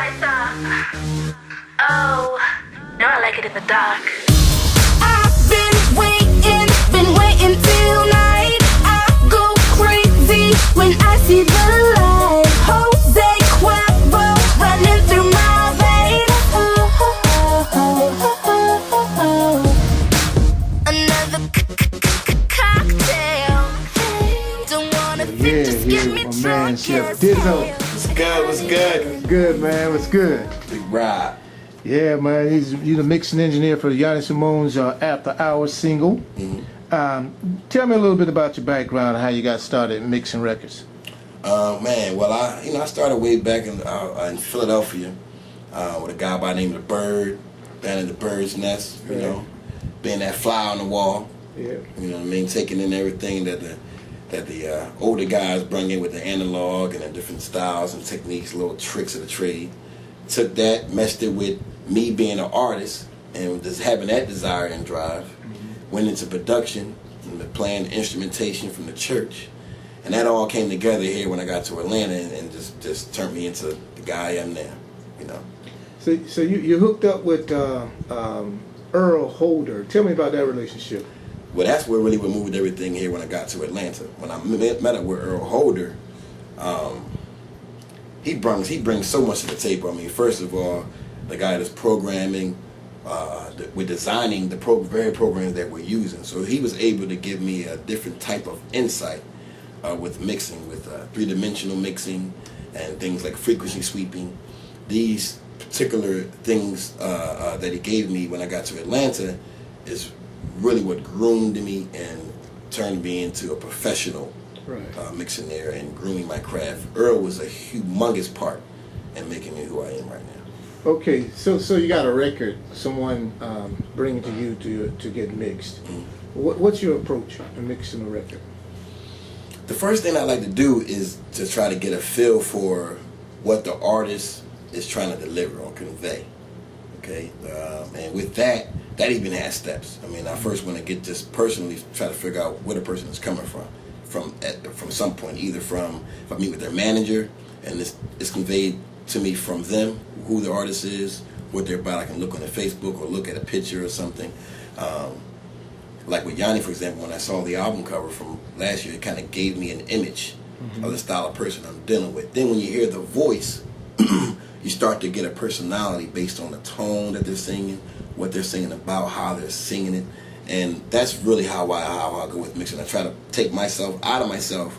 lights off. Oh, now I like it in the dark. I've been waiting till night. I go crazy when I see the light. Jose Cuervo running through my veins. Another cocktail. Don't wanna think, just give me my man, drunk Sheff as Dizzle. hell. What's good? What's good? What's good, man? What's good? Big Rob. Yeah, man. He's the mixing engineer for Yanni Simone's After Hours single. Tell me a little bit about your background and how you got started mixing records. Man, well, I started way back in Philadelphia with a guy by the name of The Bird, down at the Bird's Nest. You know, being that fly on the wall. Yeah. You know what I mean? Taking in everything that the older guys bring in with the analog and the different styles and techniques, little tricks of the trade. Took that, meshed it with me being an artist and just having that desire and drive. Went into production and playing instrumentation from the church. And that all came together here when I got to Atlanta and just turned me into the guy I am now, you know. So you hooked up with Earl Holder. Tell me about that relationship. Well, that's what really moved everything here when I got to Atlanta. When I met up with Earl Holder, he brings so much to the table. I mean, first of all, the guy that's programming, we're designing the very programs that we're using. So he was able to give me a different type of insight with mixing, with three-dimensional mixing and things like frequency sweeping. These particular things that he gave me when I got to Atlanta is really what groomed me and turned me into a professional mixing there and grooming my craft. Earl was a humongous part in making me who I am right now. Okay, so you got a record, someone bring it to you to get mixed. What's your approach in mixing a record? The first thing I like to do is to try to get a feel for what the artist is trying to deliver or convey. Okay, and with that even has steps. I mean, I first want to get this personally, try to figure out where the person is coming from some point, either from if I meet with their manager and it's conveyed to me from them who the artist is, what they're about. I can look on their Facebook or look at a picture or something. Like with Yanni, for example, when I saw the album cover from last year, it kind of gave me an image of the style of person I'm dealing with. Then when you hear the voice, you start to get a personality based on the tone that they're singing, what they're singing about, how they're singing it. And that's really how I go with mixing. I try to take myself out of myself,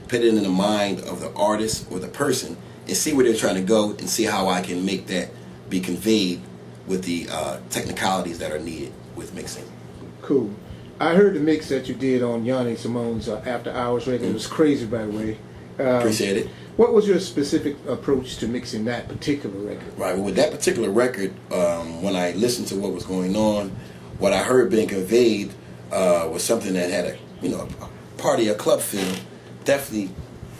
put it in the mind of the artist or the person, and see where they're trying to go and see how I can make that be conveyed with the technicalities that are needed with mixing. Cool. I heard the mix that you did on Yanni Simone's After Hours record. It was crazy, by the way. Appreciate it. What was your specific approach to mixing that particular record? Right. Well, with that particular record, when I listened to what was going on, what I heard being conveyed was something that had a party, a club feel, definitely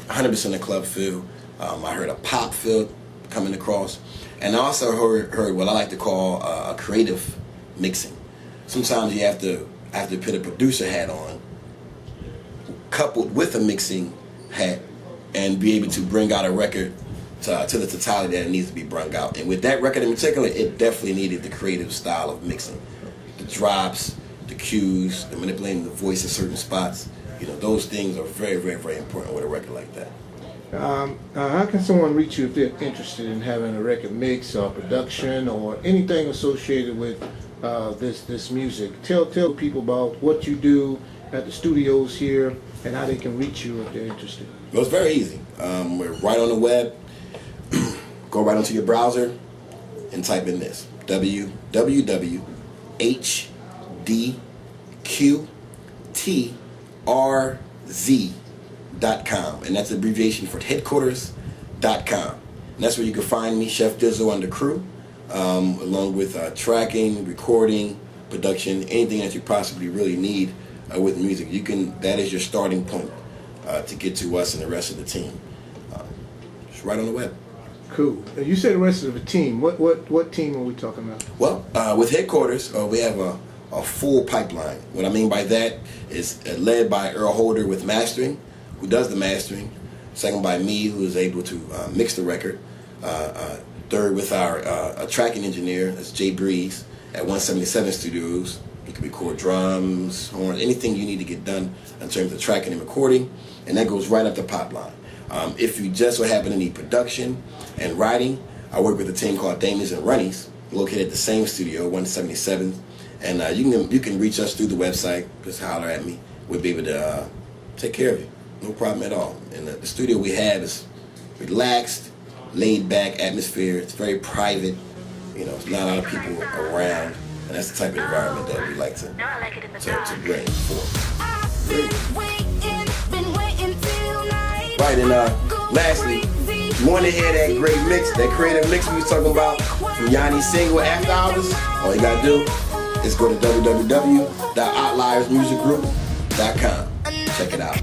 100% a club feel. I heard a pop feel coming across, and I also heard what I like to call a creative mixing. Sometimes you have to put a producer hat on, coupled with a mixing hat, and be able to bring out a record to the totality that it needs to be brought out. And with that record in particular, it definitely needed the creative style of mixing. The drops, the cues, the manipulating the voice in certain spots. You know, those things are very, very, very important with a record like that. How can someone reach you if they're interested in having a record mix or production or anything associated with this music? Tell people about what you do at the studios here and how they can reach you if they're interested. Well, it's very easy. We're right on the web. Go right onto your browser and type in this: www.hdqtrz.com, and that's abbreviation for headquarters.com. And that's where you can find me, Sheff Dizzle, under crew, along with tracking, recording, production, anything that you possibly really need with music. That is your starting point to get to us and the rest of the team. It's right on the web. Cool. You said the rest of the team. What team are we talking about? Well, with headquarters, we have a full pipeline. What I mean by that is led by Earl Holder with mastering, who does the mastering. Second by me, who is able to mix the record. Third, with our tracking engineer, that's Jay Breeze at 177 Studios. He can record drums, horns, anything you need to get done in terms of tracking and recording, and that goes right up the pipeline. If you just so happen to need production and writing, I work with a team called Damons and Runnies, located at the same studio, 177, and you can reach us through the website. Just holler at me. We'll be able to take care of you, no problem at all. And the studio we have is relaxed, laid back atmosphere. It's very private. You know, there's not a lot of people around, and that's the type of environment that we like to bring forth. Right, and lastly, you want to hear that great mix, that creative mix we was talking about from Yanni's single After Hours? All you gotta do is go to www.outliersmusicgroup.com. Check it out.